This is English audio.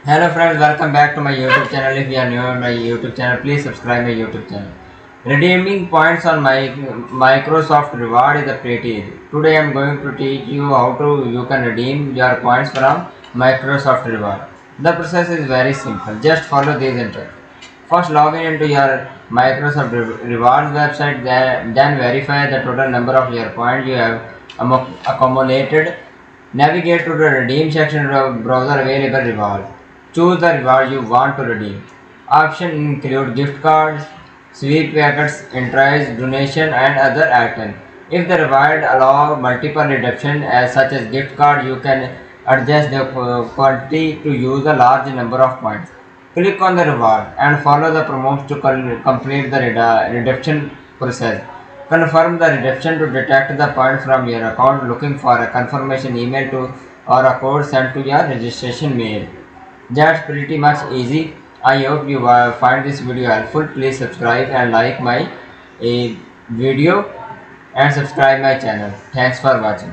Hello friends, welcome back to my YouTube channel. If you are new on my YouTube channel, please subscribe my YouTube channel. Redeeming points on my Microsoft Reward is a pretty easy. Today I am going to teach you how you can redeem your points from Microsoft Reward. The process is very simple. Just follow these instructions. First, log in into your Microsoft Rewards website. Then verify the total number of your points you have accumulated. Navigate to the redeem section of the browser available reward. Choose the reward you want to redeem. Options include gift cards, sweep packets, entries, donation, and other items. If the reward allows multiple redemption as such as gift card, you can adjust the quantity to use a large number of points. Click on the reward and follow the prompts to complete the redemption process. Confirm the redemption to detect the point from your account, looking for a confirmation email to or a code sent to your registration mail. That's pretty much easy. I hope you find this video helpful. Please subscribe and like my video and subscribe my channel. Thanks for watching.